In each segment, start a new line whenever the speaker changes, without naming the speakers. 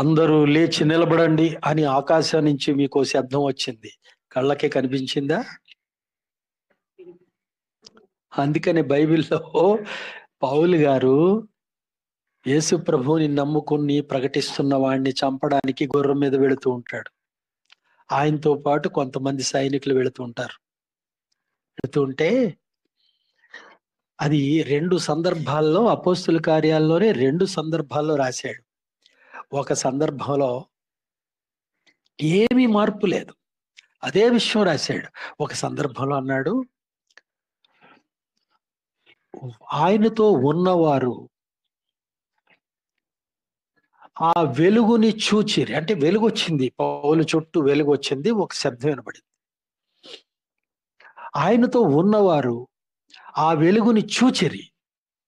అందరూ లేచి నిలబడండి అని ఆకాశం నుంచి మీకు శబ్దం వచ్చింది. కళ్ళకే కనిపించిందా? అందుకని బైబిల్లో పౌలు గారు యేసు ప్రభువుని నమ్ముకుని ప్రకటిస్తున్న వాడిని చంపడానికి గుర్రం మీద వెళుతూ ఉంటాడు. ఆయనతో పాటు కొంతమంది సైనికులు వెళుతూ ఉంటారు. వెళుతుంటే అది 2 సందర్భాల్లో, అపోస్తుల కార్యాల్లోనే 2 సందర్భాల్లో రాశాడు. ఒక సందర్భంలో ఏమీ మార్పు లేదు, అదే విషయం రాశాడు. ఒక సందర్భంలో అన్నాడు, ఆయనతో ఉన్నవారు ఆ వెలుగుని చూచిరి. అంటే వెలుగు వచ్చింది, పౌలు చుట్టూ వెలుగు వచ్చింది, ఒక శబ్దం వినబడింది. ఆయనతో ఉన్నవారు ఆ వెలుగుని చూచిరి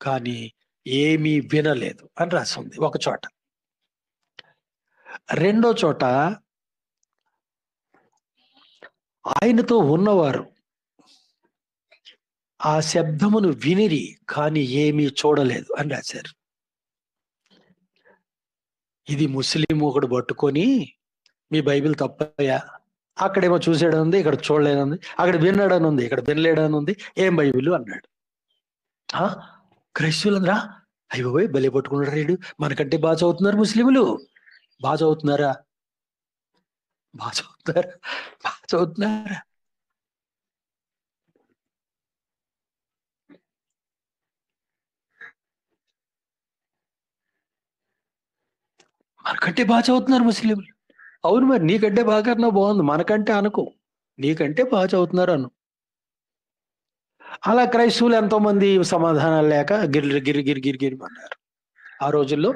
కానీ ఏమీ వినలేదు అని రాసింది ఒక చోట. రెండో చోట ఆయనతో ఉన్నవారు ఆ శబ్దమును వినిరి కానీ ఏమీ చూడలేదు అని రాశారు. ఇది ముస్లిం ఒకడు పట్టుకొని, మీ బైబిల్ తప్పయ్యా, అక్కడేమో చూసాడని ఉంది, ఇక్కడ చూడలేదని, అక్కడ విన్నాడని ఉంది, ఇక్కడ వినలేడని ఉంది, ఏం బైబిల్ అన్నాడు. క్రైస్తవులందరా అయ్యో బలి పట్టుకున్నాడు రేడు, మనకంటే బాగా చదువుతున్నారు ముస్లింలు. బాగా చదువుతున్నారా? బాగా చదువుతున్నారా? బాగా చదువుతున్నారా? మనకంటే బాగా చదువుతున్నారు ముస్లింలు. అవును, మరి నీకంటే బాగా బాగుంది, మనకంటే అనుకో, నీకంటే బాగా చదువుతున్నారు అను. అలా క్రైస్తవులు ఎంతో మంది సమాధానాలు లేక గిరి గిరి గిరి గిరి గిరి అన్నారు. ఆ రోజుల్లో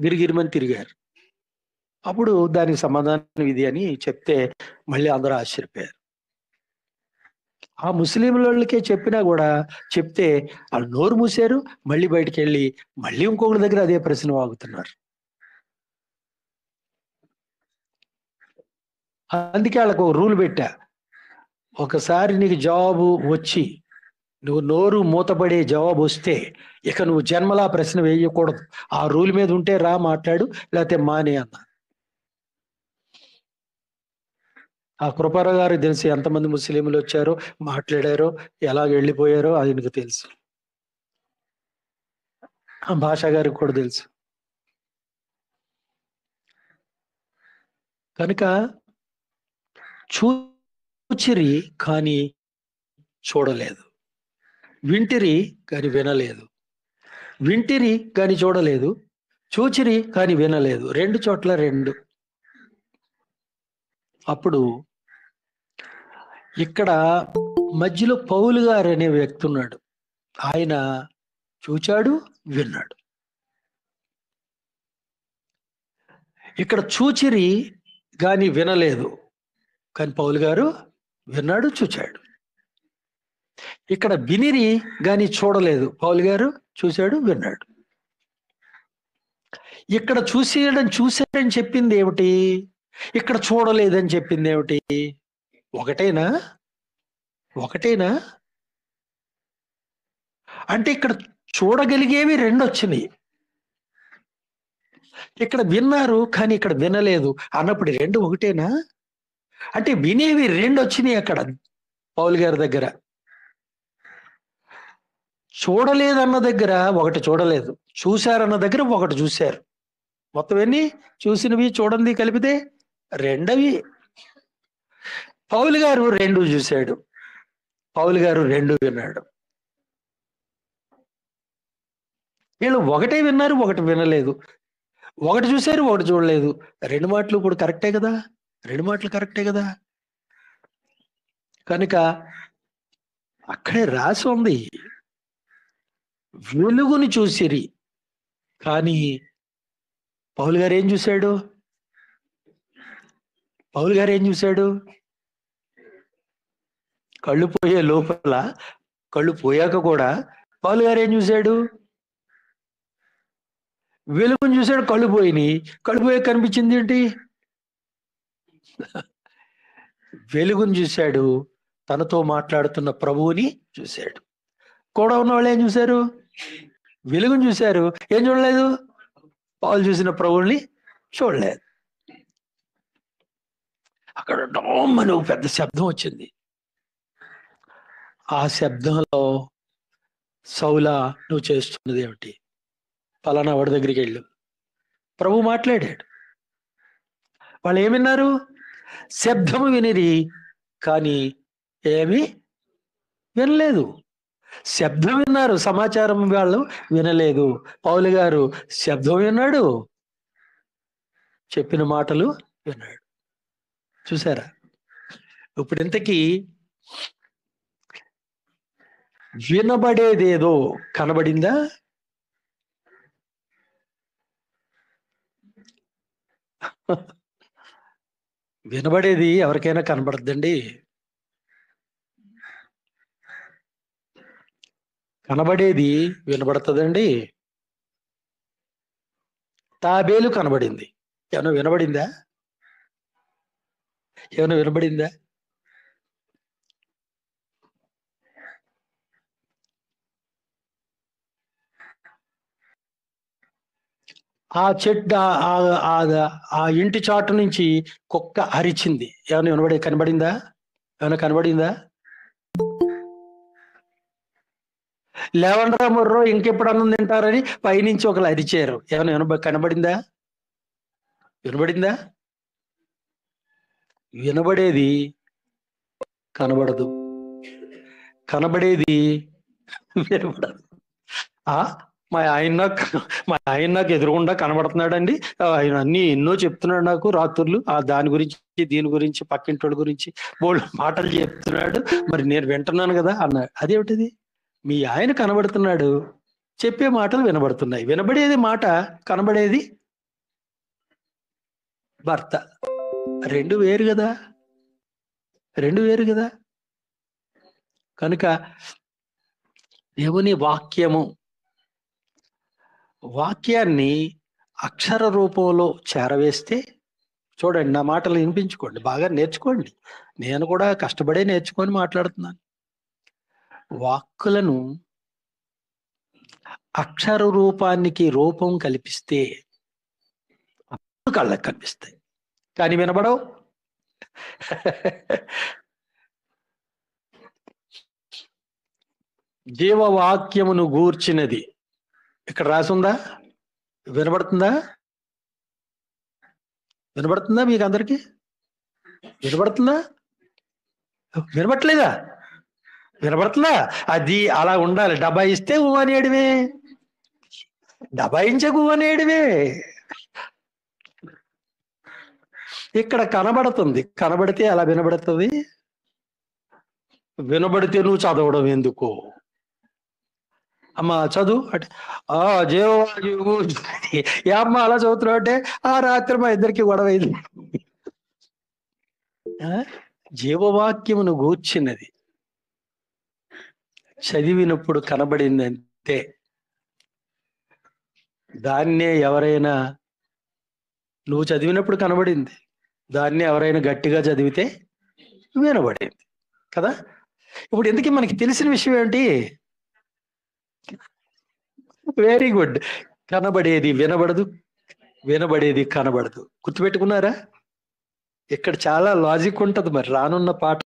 గిరిగిరిమని తిరిగారు. అప్పుడు దానికి సమాధానం ఇది అని చెప్తే మళ్ళీ అందరూ ఆశ్చర్యపోయారు. ఆ ముస్లింలకే చెప్పినా కూడా చెప్తే వాళ్ళు నోరు మూసారు, మళ్ళీ బయటికి వెళ్ళి మళ్ళీ ఇంకొకరి దగ్గర అదే ప్రశ్న వాగుతున్నారు. అందుకే వాళ్ళకు రూల్ పెట్టా, ఒకసారి నీకు జవాబు వచ్చి నువ్వు నోరు మూతపడే జవాబు వస్తే ఇక నువ్వు జన్మలా ప్రశ్న వేయకూడదు. ఆ రూల్ మీద ఉంటే రా మాట్లాడు, లేకపోతే మానే అన్న. ఆ కృపారావు గారికి తెలుసు ఎంతమంది ముస్లింలు వచ్చారో, మాట్లాడారో, ఎలా వెళ్ళిపోయారో ఆయనకు తెలుసు. ఆ భాషా గారికి కూడా తెలుసు. కనుక చూచిరి కానీ చూడలేదు, వింటిరి కానీ వినలేదు, వింటిరి కానీ చూడలేదు, చూచిరి కానీ వినలేదు, 2 చోట్ల 2. అప్పుడు ఇక్కడ మధ్యలో పౌలు గారు అనే వ్యక్తి ఉన్నాడు. ఆయన చూచాడు, విన్నాడు. ఇక్కడ చూచిరి కానీ వినలేదు, కానీ పౌలు గారు విన్నాడు, చూచాడు. ఇక్కడ వినిరి గాని చూడలేదు, పౌలు గారు చూశాడు, విన్నాడు. ఇక్కడ చూశాడని చెప్పింది ఏమిటి, ఇక్కడ చూడలేదని చెప్పింది ఏమిటి? ఒకటేనా? అంటే ఇక్కడ చూడగలిగేవి 2 వచ్చినాయి, ఇక్కడ విన్నారు కానీ ఇక్కడ వినలేదు అన్నప్పుడు 2 ఒకటేనా? అంటే వినేవి 2 వచ్చినాయి అక్కడ పౌలు గారి దగ్గర. చూడలేదన్న దగ్గర 1 చూడలేదు, చూశారన్న దగ్గర 1 చూశారు. మొత్తం ఎన్ని? చూసినవి చూడండి కలిపితే 2. పౌలు గారు 2 చూశాడు, పౌలు గారు 2 విన్నాడు. వీళ్ళు 1 విన్నారు, 1 వినలేదు, 1 చూశారు, 1 చూడలేదు. 2 మాటలు కూడా కరెక్టే కదా, 2 మాటలు కరెక్టే కదా. కనుక అక్కడే రాసి ఉంది, వెలుగుని చూసిరి కానీ పౌలు గారు ఏం చూశాడు? పౌలు గారు ఏం చూశాడు? కళ్ళు పోయే లోపల, కళ్ళు పోయాక కూడా పౌలు గారు ఏం చూశాడు? వెలుగుని చూశాడు, కళ్ళు పోయినాయి. కళ్ళు పోయాక కనిపించింది ఏంటి? వెలుగుని చూశాడు, తనతో మాట్లాడుతున్న ప్రభువుని చూశాడు. కూడా ఉన్న వాళ్ళు ఏం చూశారు? వెలుగుని చూశారు, ఏం చూడలేదు? పౌలు చూసిన ప్రభువుని చూడలేదు. అక్కడ డోమ్మని ఒక పెద్ద శబ్దం వచ్చింది. ఆ శబ్దంలో సౌలా, నువ్వు చేస్తున్నది ఏమిటి? పలానా వాడి దగ్గరికి వెళ్ళు. ప్రభు మాట్లాడాడు. వాళ్ళు ఏమిన్నారు? శబ్దము వినిరి, కానీ ఏమి వినలేదు. శబ్దం విన్నారు, సమాచారం వాళ్ళు వినలేదు. పౌలు గారు శబ్దం విన్నాడు, చెప్పిన మాటలు విన్నాడు. చూసారా? ఇప్పుడు ఇంతకీ వినబడేదేదో కనబడిందా? వినబడేది ఎవరికైనా కనబడద్దండి. కనబడేది వినబడుతుందండి. తాబేలు కనబడింది. ఏమైనా వినబడిందా? ఏమైనా వినబడిందా? ఆ చెట్టు ఆ ఇంటి చాటు నుంచి కుక్క అరిచింది. ఏమైనా కనబడిందా? ఏమైనా కనబడిందా? లేవండ్రా మొర్రో, ఇంకెప్పుడు అన్నం తింటారని పైనుంచి ఒకరు అరిచారు. ఏమైనా కనబడిందా? వినబడిందా? వినబడేది కనబడదు, కనబడేది వినబడదు. మా ఆయన నాకు ఎదురుగుండా కనబడుతున్నాడండి. ఆయన అన్ని ఎన్నో చెప్తున్నాడు నాకు రాత్రులు. దాని గురించి, దీని గురించి, పక్కింటోడి గురించి బోల్డ్ మాటలు చెప్తున్నాడు. మరి నేను వింటున్నాను కదా అన్నాడు. అదేమిటిది? మీ ఆయన కనబడుతున్నాడు, చెప్పే మాటలు వినబడుతున్నాయి. వినబడేది మాట, కనబడేది భర్త. రెండు వేరు కదా, రెండు వేరు కదా. కనుక దేవుని వాక్యాన్ని అక్షర రూపంలో చేరవేస్తే, చూడండి, నా మాటలు వినిపించుకోండి, బాగా నేర్చుకోండి. నేను కూడా కష్టపడే నేర్చుకొని మాట్లాడుతున్నాను. వాక్కులను అక్షర రూపానికి రూపం కల్పిస్తే కళ్ళకు కనిపిస్తాయి, కానీ వినబడవు. జీవవాక్యమును గూర్చినది ఇక్కడ రాసుందా? వినబడుతుందా? వినబడుతుందా? మీకు అందరికి వినబడుతుందా? వినబట్లేదా? వినబడుతుందా? అది అలా ఉండాలి. డబాయిస్తే ఊ అనేయడమే, డబాయించకు ఊ అనేయడమే. ఇక్కడ కనబడుతుంది. కనబడితే అలా వినబడుతుంది. వినబడితే నువ్వు చదవడం ఎందుకు? అమ్మ చదువు అంటే జీవవాయువు. ఏ అమ్మ అలా చదువుతున్నావు అంటే, ఆ రాత్రి మా ఇద్దరికి గొడవ అయింది. జీవవాక్యమును గూర్చినది చదివినప్పుడు కనబడింది అంతే. దాన్నే ఎవరైనా, నువ్వు చదివినప్పుడు కనబడింది, దాన్నే ఎవరైనా గట్టిగా చదివితే వినబడింది కదా. ఇప్పుడు ఎందుకు మనకి తెలిసిన విషయం ఏంటి? Very good. కనబడేది వినబడదు, వినబడేది కనబడదు. గుర్తుపెట్టుకున్నారా? ఇక్కడ చాలా లాజిక్ ఉంటది. మరి రానున్న పాట